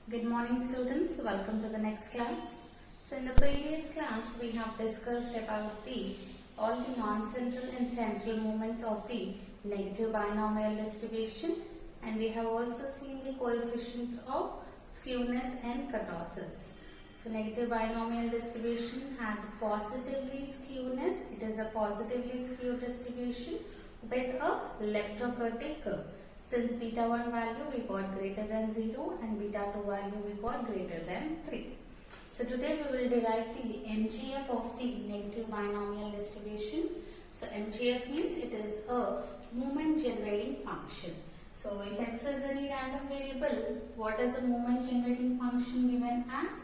Good morning students, welcome to the next class. So in the previous class we have discussed about all the non-central and central moments of the negative binomial distribution, and we have also seen the coefficients of skewness and kurtosis. So negative binomial distribution has positively skewness. It is a positively skewed distribution with a leptokurtic curve. Since beta 1 value we got greater than 0 and beta 2 value we got greater than 3. So today we will derive the MGF of the negative binomial distribution. So MGF means it is a moment generating function. So if x is any random variable, what is the moment generating function given as?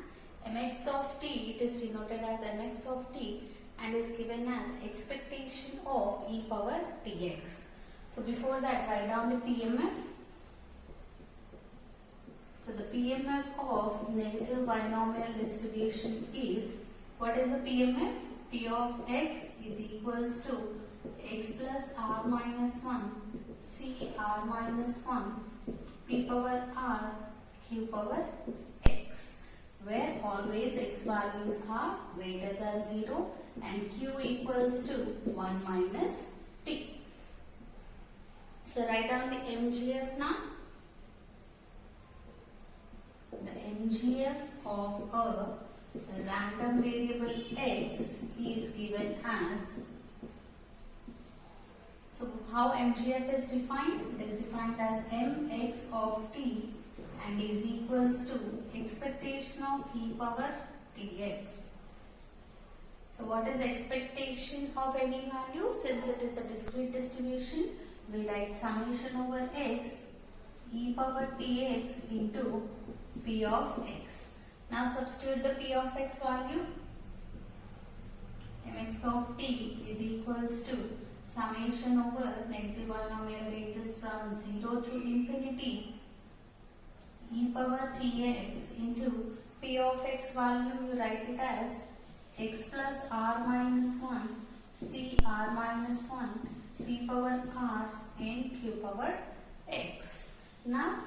Mx of t, it is denoted as mx of t and is given as expectation of e power tx. So before that, write down the PMF. So the PMF of negative binomial distribution is, what is the PMF? P of x is equals to x plus r minus 1 c r minus 1 p power r q power x, where always x values are greater than 0 and q equals to 1 minus p. So write down the MGF now. The MGF of a random variable x is given as, so how MGF is defined? It is defined as mx of t and is equals to expectation of e power tx. So what is expectation of any value? Since it is a discrete distribution, we write summation over x e power tx into p of x. Now substitute the p of x value. Mx of t is equals to summation over negative binomial ranges from 0 to infinity e power tx into p of x value. You write it as x plus r minus 1 c r minus 1 p power r and q power x. Now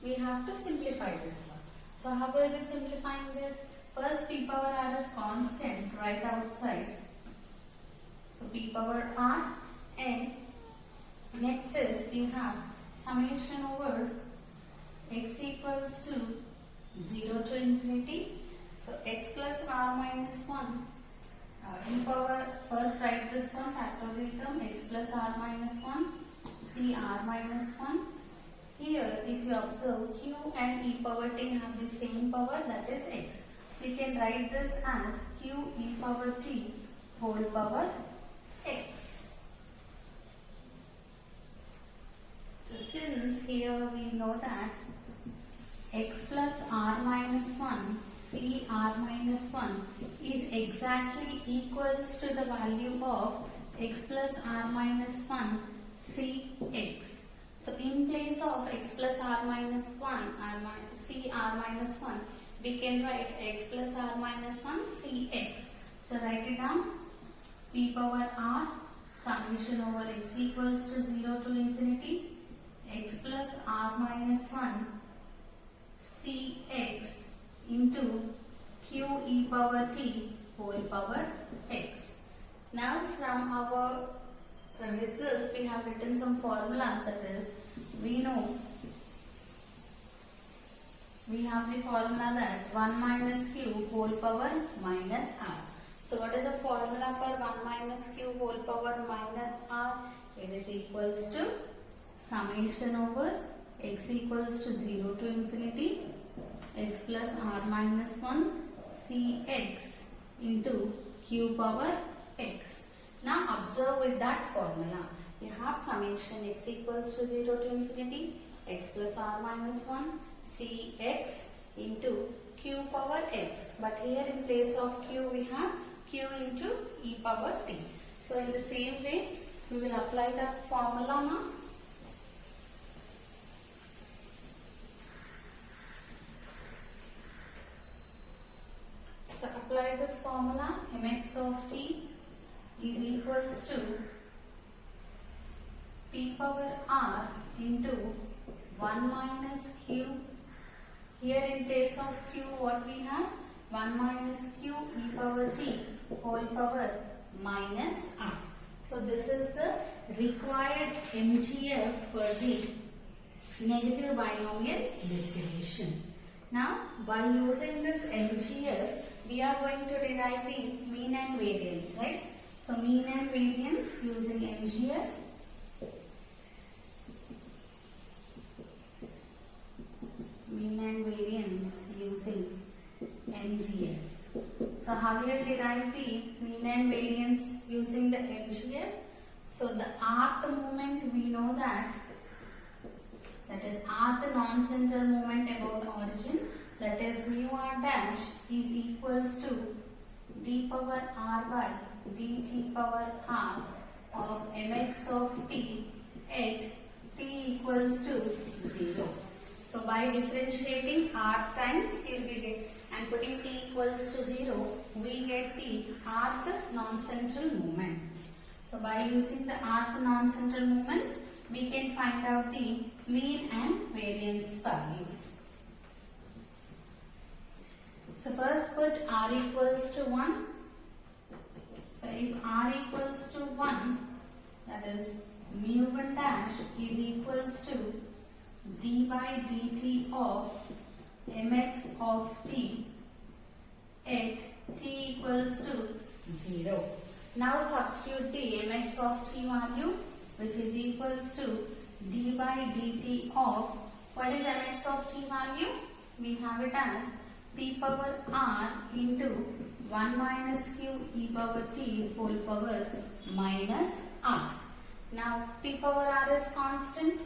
we have to simplify this one. So how will we simplifying this? First p power r is constant right outside. So p power r, and next is you have summation over x equals to 0 to infinity. So x plus r minus 1 e power, first write this one factorial term, x plus r minus 1 c r minus 1. Here if you observe, q and e power t have the same power, that is x. So you can write this as q e power t whole power x. So since here we know that x plus r minus 1 c r minus 1 is exactly equals to the value of x plus r minus 1 c x. So in place of x plus r minus 1 c r minus 1, we can write x plus r minus 1 c x. So write it down. P power r summation over x equals to 0 to infinity x plus r minus 1 c x into q e power t whole power x. Now from our results we have written some formulas, that is, we know we have the formula that 1 minus q whole power minus r. So what is the formula for 1 minus q whole power minus r? It is equals to summation over x equals to 0 to infinity x plus r minus 1 c x into q power x. Now observe with that formula. You have summation x equals to 0 to infinity x plus r minus 1 c x into q power x. But here in place of q we have q into e power t. So in the same way we will apply that formula now. So apply this formula. Mx of t is equals to p power r into 1 minus q Here in place of q, what we have? 1 minus q e power t whole power minus r. So this is the required MGF for the negative binomial distribution. Now, by using this MGF, we are going to derive the mean and variance, right? So mean and variance using MGF. Mean and variance using MGF. So how we will derive the mean and variance using the MGF? So the rth moment we know that is rth non-central moment about origin, that is mu r dash is equals to d power r by dt power r of mx of t at t equals to 0. So by differentiating r times you will get and putting t equals to 0, we get the rth non-central moments. So by using the rth non-central moments, we can find out the mean and variance values. So first put r equals to 1. So if r equals to 1, that is mu 1 dash is equals to d by dt of mx of t at t equals to 0. Now substitute the mx of t value, which is equals to d by dt of, what is mx of t value? We have it as p power r into 1 minus q e power t whole power minus r. Now p power r is constant.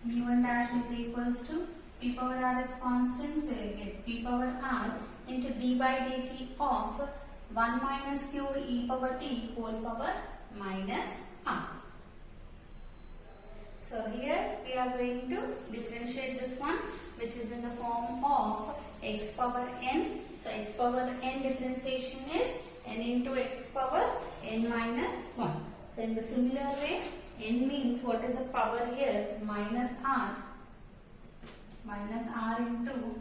Mu1 dash is equals to p power r is constant, so you get p power r into d by dt of 1 minus q e power t whole power minus r. So here we are going to differentiate this one, which is in the form of x power n. So x power n differentiation is n into x power n minus 1. Then the similar way, n means what is the power here? Minus r. Minus r into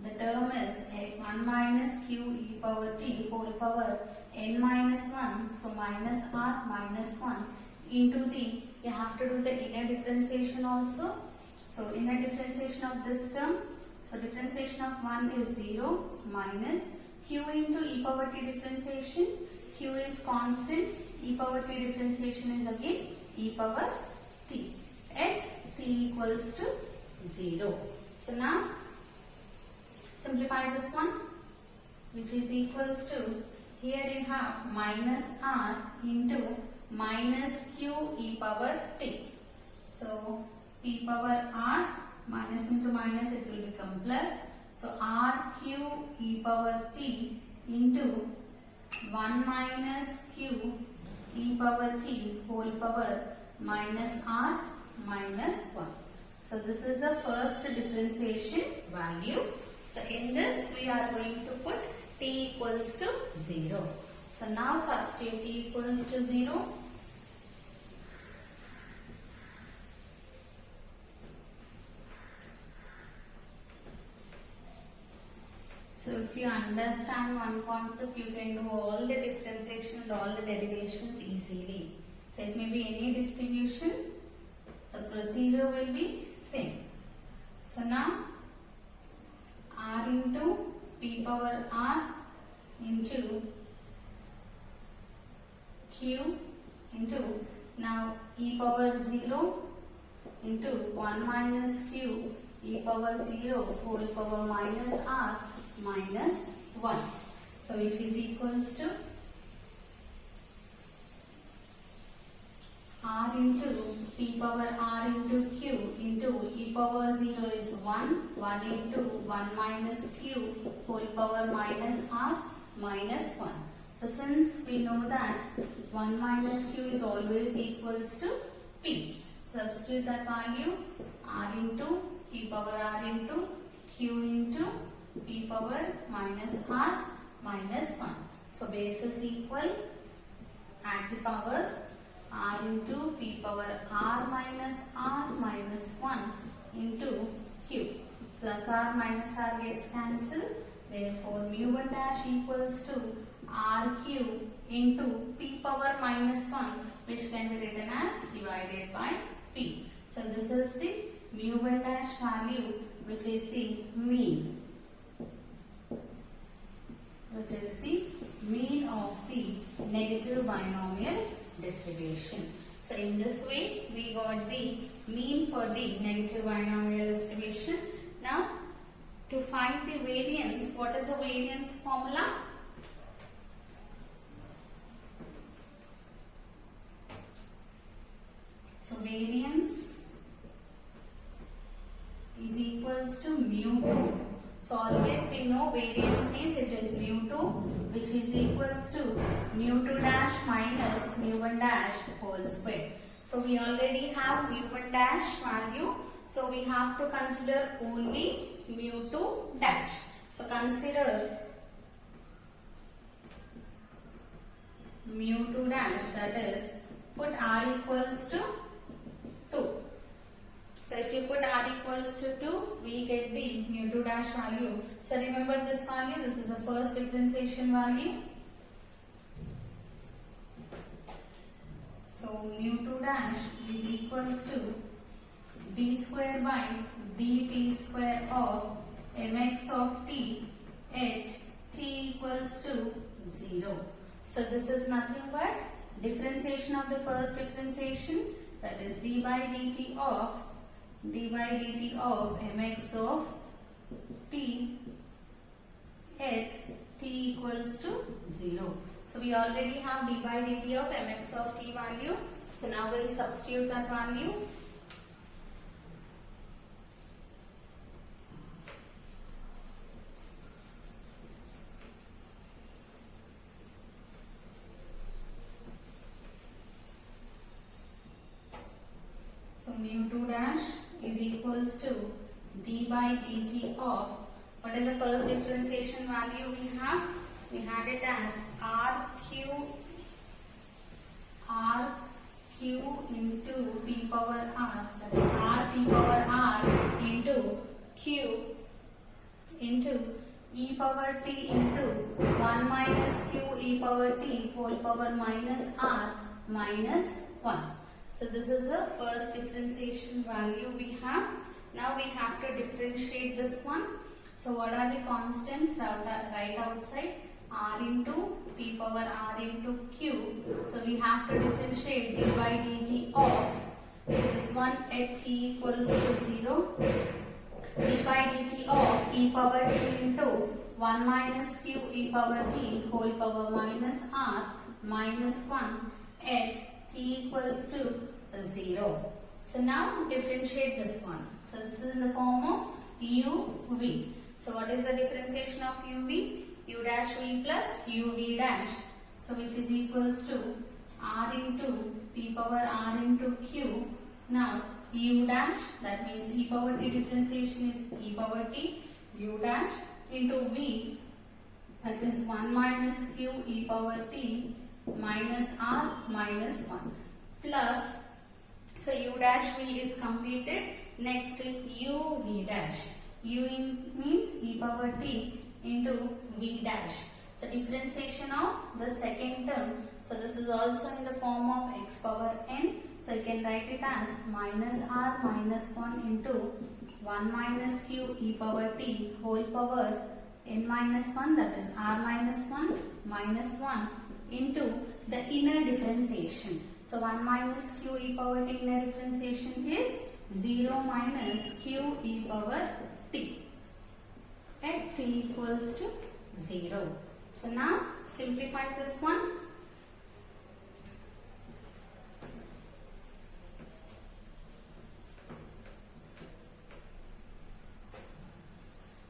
the term is 1 minus q e power t whole power n minus 1. So minus r minus 1 into the, you have to do the inner differentiation also. So inner differentiation of this term. So differentiation of 1 is 0 minus q into e power t differentiation. Q is constant. E power t differentiation is again e power t at t equals to 0. So now simplify this one, which is equals to, here you have minus r into minus q e power t. So p power r minus into minus, it will become plus. So r q e power t into 1 minus q e power t whole power minus r minus 1. So this is the first differentiation value. So in this we are going to put t equals to 0. So now substitute t equals to 0. So if you understand one concept, you can do all the differentiation and all the derivations easily. So it may be any distribution, the procedure will be same. So now r into p power r into q into, now e power 0 into 1 minus q e power 0 whole power minus r minus 1. So which is equals to r into p power r into q into e power 0 is 1, 1 into 1 minus q whole power minus r minus 1. So since we know that 1 minus q is always equals to p, substitute that value, r into p power r into q into p power minus r minus 1. So base is equal, add the powers, r into p power r minus 1 into q. plus r minus r gets cancelled. Therefore, mu1 dash equals to r cube into p power minus 1, which can be written as divided by p. So this is the mu1 dash value, which is the mean. Which is the mean of the negative binomial distribution. So in this way, we got the mean for the negative binomial distribution. Now, to find the variance, what is the variance formula? So variance is equals to mu2. So always we know variance means it is mu2, which is equals to mu2 dash minus mu1 dash whole square. So we already have mu1 dash value. So we have to consider only mu2 dash. So consider mu2 dash, that is put r equals to 2. So if you put r equals to 2, we get the mu2 dash value. So remember this value, this is the first differentiation value. So mu2 dash is equals to d square by dt square of mx of t at t equals to 0. So this is nothing but differentiation of the first differentiation, that is d by dt of mx of t at t equals to 0. So we already have d by dt of mx of t value. So now we'll substitute that value. So mu2 dash is equals to d by dt of, what is the first differentiation value we have? We had it as r q into p power r, that is r p power r into q into e power t into 1 minus q e power t whole power minus r minus 1. So this is the first differentiation value we have. Now we have to differentiate this one. So what are the constants right outside? R into p power r into q. So we have to differentiate d by dt of this one at t equals to 0. D by dt of e power t into 1 minus q e power t whole power minus r minus 1 at t equals to 0. So now differentiate this one. So this is in the form of uv. So what is the differentiation of uv? U dash v plus uv dash. So which is equals to r into p power r into q. Now u dash, that means e power t differentiation is e power t, u dash into v, that is 1 minus q e power t minus r minus 1 plus, so u dash v is completed. Next u v dash. U means e power t into v dash. So differentiation of the second term. So this is also in the form of x power n. So you can write it as minus r minus 1 into 1 minus q e power t whole power n minus 1, that is r minus 1 minus 1 into the inner differentiation. So 1 minus q e power t inner differentiation is 0 minus q e power t at t equals to 0. So now simplify this one.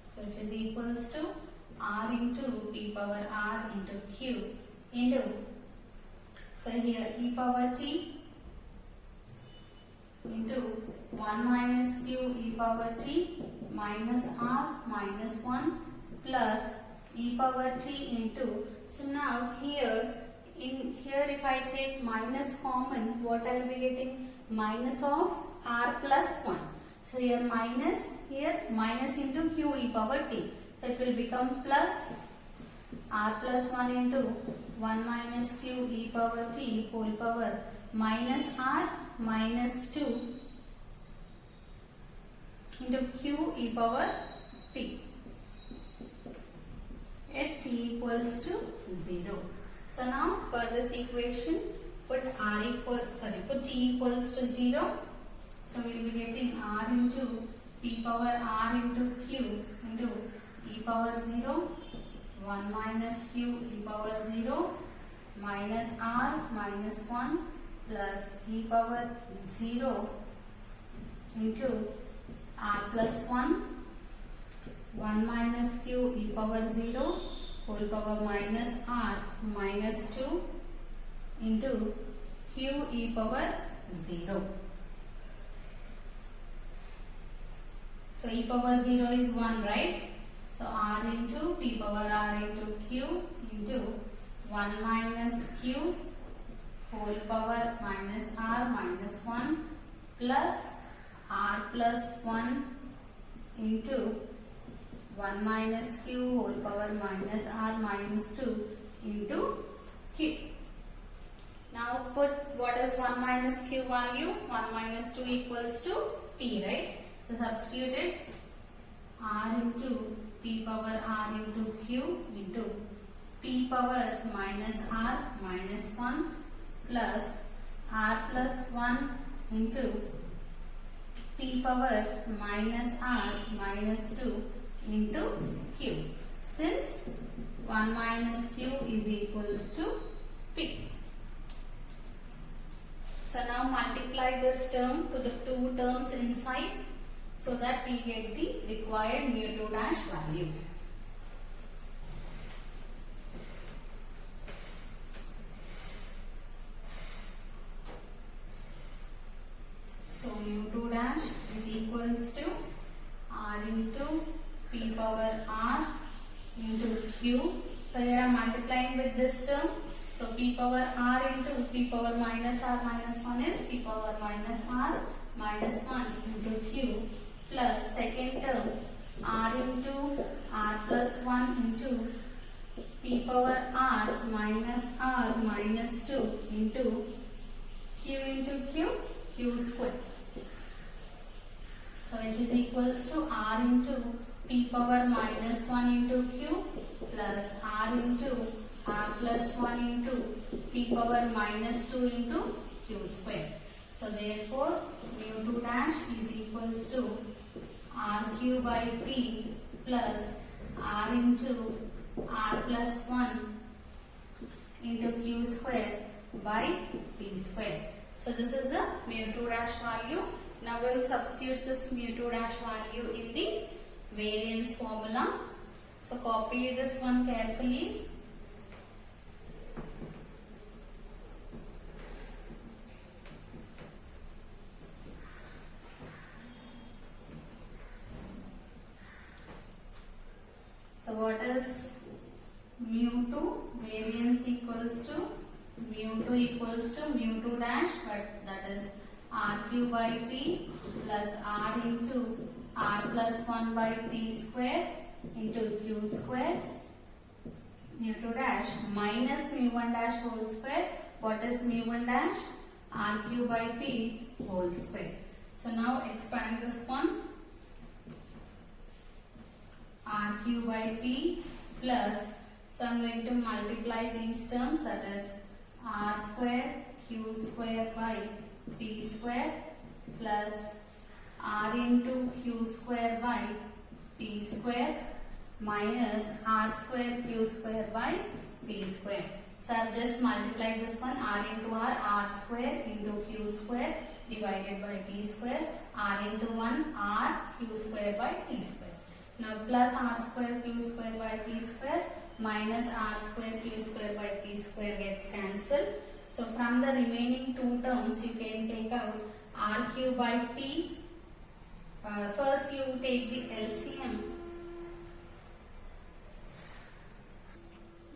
So it is equals to r into p power r into q into, so here e power t into 1 minus q e power t minus r minus 1 plus e power t into, so now here if I take minus common, what I will be getting? Minus of r plus 1. So here minus into q e power t. So it will become plus r plus 1 into 1 minus q e power t whole power minus r minus 2 into q e power t at t equals to 0. So now for this equation put t equals to 0. So we will be getting r into p power r into q into e power 0, 1 minus q e power 0 minus r minus 1 plus e power 0 into r plus 1, 1 minus q e power 0 whole power minus r minus 2 into q e power 0. So e power 0 is 1, right? So r into p power r into q into 1 minus q whole power minus r minus 1 plus r plus 1 into 1 minus q whole power minus r minus 2 into q. Now put what is 1 minus q value? 1 minus 2 equals to p, right? So substitute it, r into p power r into q into p power minus r minus 1 plus r plus 1 into p power minus r minus 2 into q. Since 1 minus q is equals to p. So now multiply this term to the two terms inside so that we get the required mu2 dash value. So mu2 dash is equals to r into p power r into q. So here I am multiplying with this term. So p power r into p power minus r minus 1 is p power minus r minus 1 into q plus second term r into r plus 1 into p power r minus 2 into q square. So which is equals to r into p power minus 1 into q plus r into r plus 1 into p power minus 2 into q square. So therefore mu2 dash is equals to rq by p plus r into r plus 1 into q square by p square. So this is the mu2 dash value. Now we will substitute this mu2 dash value in the variance formula. So copy this one carefully. So what is mu2? Variance equals to mu2 dash, but that is rq by p plus r into r plus 1 by p square into q square mu2 dash minus mu1 dash whole square. What is mu1 dash? rq by p whole square. So now expand this one. rq by p plus, so I am going to multiply these terms, that is r square q square by p square plus r into q square by p square minus r square q square by p square. So I have just multiplied this one, r into r square into q square divided by p square, r into 1 r q square by p square. Now plus r square q square by p square minus r square q square by p square gets cancelled. So from the remaining two terms you can take out rq by p. First you take the LCM.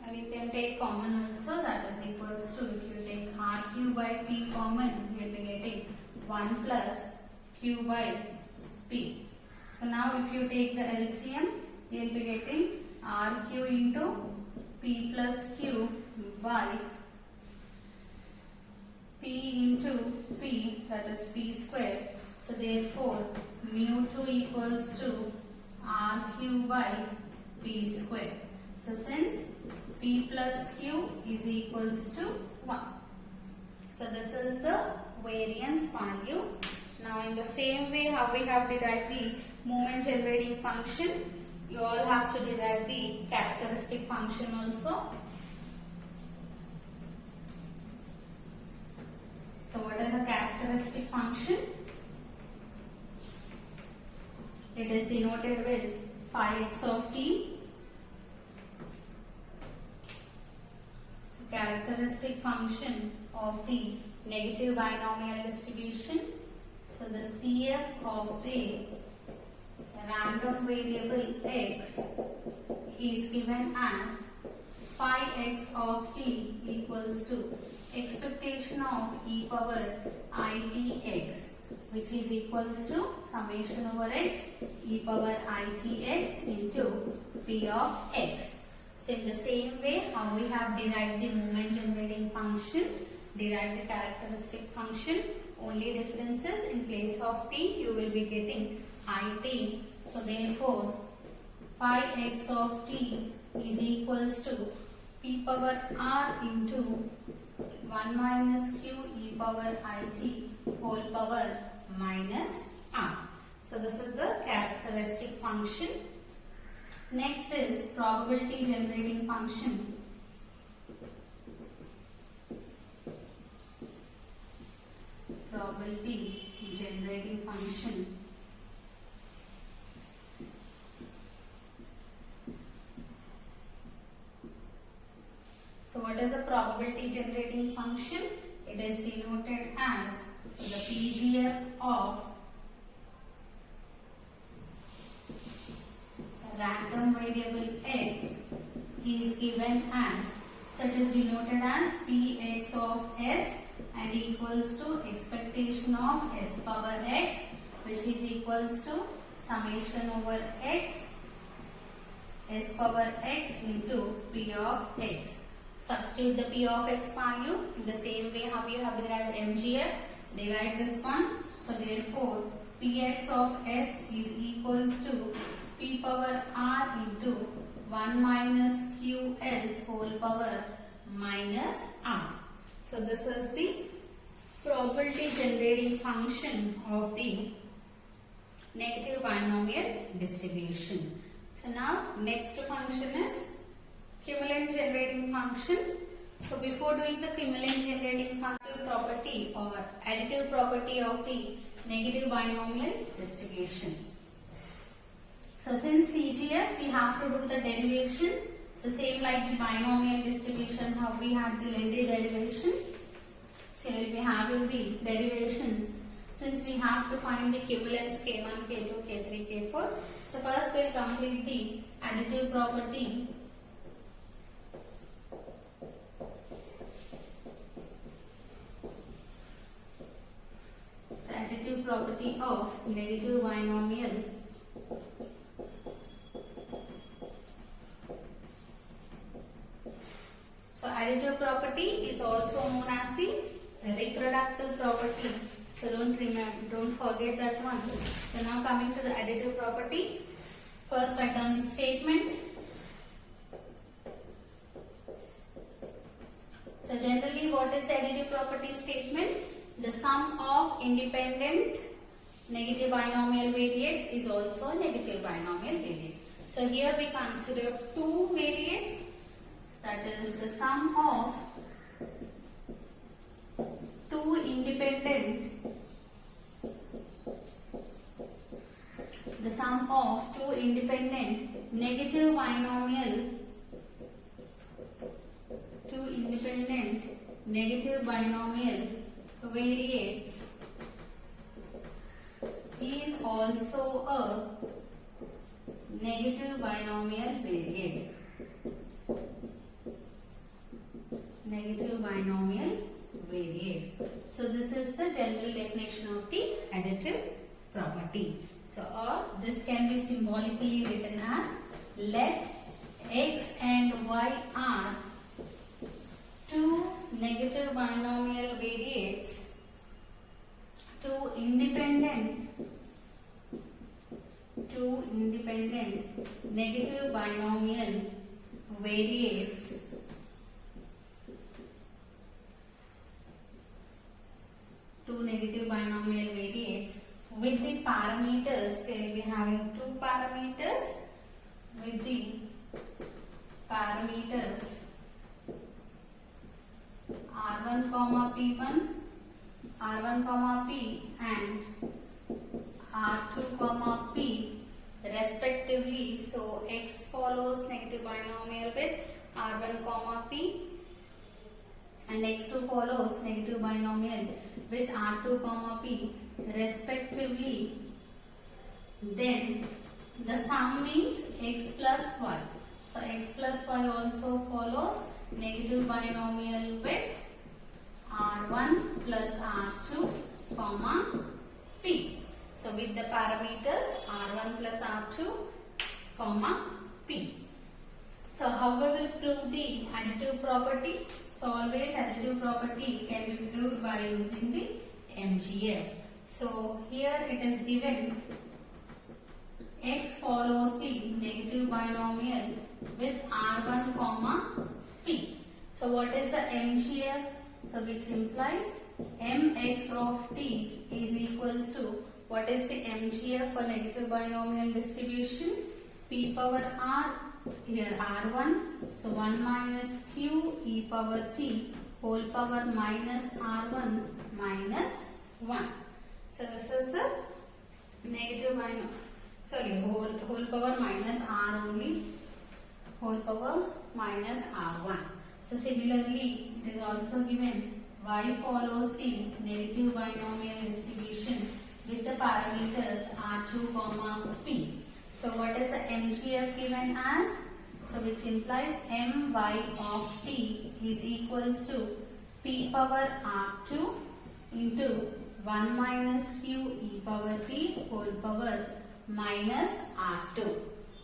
And you can take common also, that is equals to, if you take rq by p common, you will be getting 1 plus q by P. So now if you take the LCM, you will be getting RQ into P plus Q by P into P, that is P square. So therefore mu2 equals to RQ by P square. So since P plus Q is equals to 1. So this is the variance value. Now in the same way how we have derived the moment generating function, you all have to derive the characteristic function also. So what is a characteristic function? It is denoted with phi x of t. So characteristic function of the negative binomial distribution. So the CF of a random variable x is given as phi x of t equals to expectation of e power itx, which is equals to summation over x e power itx into p of x. So in the same way how we have derived the moment generating function, derive the characteristic function, only difference is in place of t you will be getting it. So therefore phi x of t is equals to p power r into 1 minus q e power it whole power minus r. So this is the characteristic function. Next is probability generating function. Probability generating function. So what is a probability generating function? It is denoted as, so the PGF of random variable x is given as, so it is denoted as Px of s and equals to expectation of s power x, which is equals to summation over x s power x into p of x. Substitute the p of x value in the same way how you have derived MGF, derive this one. So therefore Px of s is equals to p power r into 1 minus qs whole power minus r. So this is the probability generating function of the negative binomial distribution. So now next function is cumulant generating function. So before doing the cumulant generating function property or additive property of the negative binomial distribution. So since CGF we have to do the derivation. So same like the binomial distribution how we had the Linde derivation. So we will be having the derivations since we have to find the cumulants K1, K2, K3, K4. So first we will complete the additive property. So additive property of negative binomial So additive property is also known as the reproductive property. So don't forget that one. So now coming to the additive property. First write down the statement. So generally what is the additive property statement? The sum of independent negative binomial variates is also negative binomial variate. So here we consider two variates. That is the sum of two independent negative binomial variates is also a negative binomial variate. Negative binomial variate. So this is the general definition of the additive property. So or this can be symbolically written as let x and y are two negative binomial variates, two independent negative binomial variates with the parameters. We will be having two parameters with the parameters r1 comma p1, r1 comma p and r2 comma p respectively. So x follows negative binomial with r1 comma p and x2 follows negative binomial with r2 comma p respectively. Then the sum means x plus y. So x plus y also follows negative binomial with r1 plus r2 comma p. So with the parameters r1 plus r2 comma p. So how we will prove the additive property? So always additive property can be proved by using the MGF. So here it is given x follows the negative binomial with r1 comma p. So what is the MGF? So which implies mx of t is equals to, what is the MGF for negative binomial distribution? P power r, here r1, so 1 minus q e power t whole power minus r1 minus 1. So this is the negative binomial, whole power minus r only, whole power minus r1. So similarly, it is also given y follows the negative binomial distribution with the parameters r2 comma p. So what is the MGF given as? So which implies my of t is equals to p power r2 into 1 minus q e power t whole power minus r2.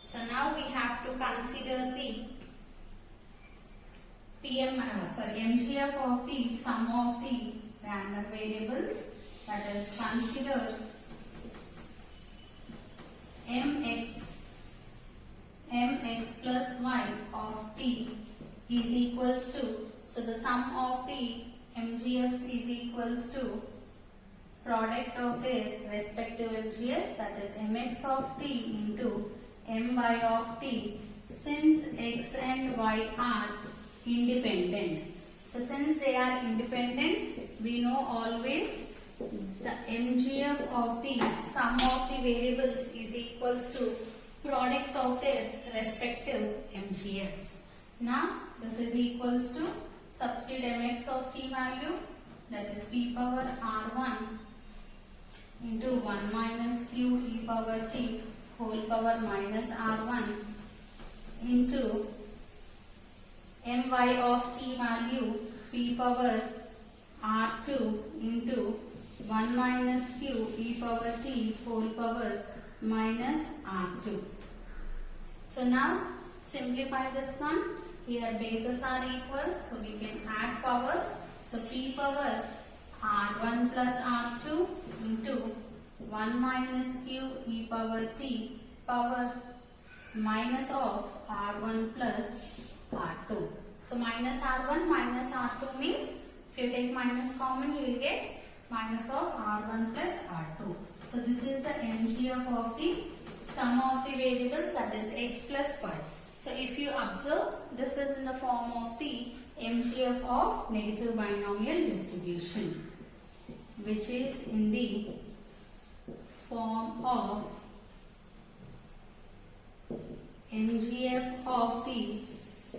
So now we have to consider the MGF of the sum of the random variables, that is consider mx plus y of t is equals to, so the sum of the MGFs is equals to product of their respective MGFs, that is mx of t into my of t, since x and y are independent. So since they are independent, we know always the MGF of the sum of the variables is equals to product of their respective MGFs. Now this is equals to, substitute mx of t value, that is p power r1 into 1 minus q e power t whole power minus r1 into my of t value p power r2 into 1 minus q e power t whole power minus r2. So now simplify this one. Here bases are equal, so we can add powers. So p power r1 plus r2 into 1 minus q e power t power minus of r1 plus r2. So minus r1 minus r2 means, if you take minus common, you will get minus of r1 plus r2. So this is the MGF of the sum of the variables, that is x plus y. So if you observe, this is in the form of the MGF of negative binomial distribution, which is in the form of MGF of the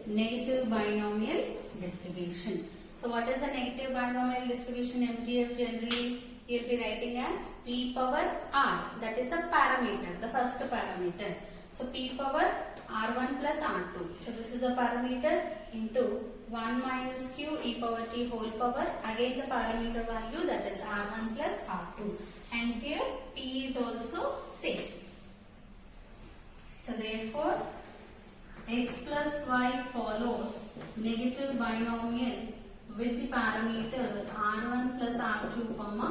negative binomial distribution. So what is the negative binomial distribution MGF? Generally you will be writing as p power r, that is a parameter, the first parameter. So p power r1 plus r2. So this is the parameter into 1 minus q e power t whole power, again the parameter value, that is r1 plus r2. and here P is also same. So therefore x plus y follows negative binomial with the parameters r1 plus r2 comma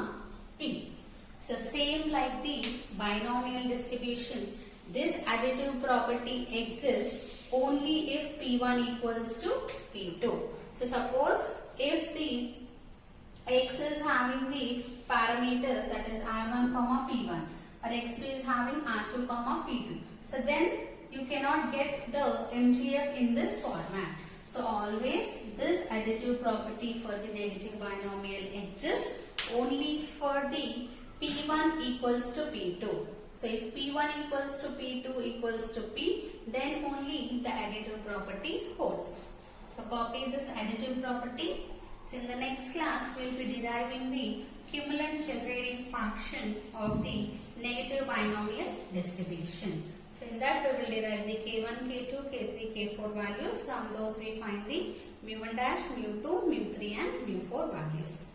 p. So same like the binomial distribution, this additive property exists only if p1 equals to p2. So suppose if the x is having the parameters, that is r1 comma p1, or x2 is having r2 comma p2. So then you cannot get the MGF in this format. So always this additive property for the negative binomial exists only for the p1 equals to p2. So if p1 equals to p2 equals to p, then only the additive property holds. So copy this additive property. So in the next class we will be deriving the cumulant generating function of the negative binomial distribution. So in that we will derive the k1, k2, k3, k4 values. From those we find the mu1 dash, mu2, mu3 and mu4 values.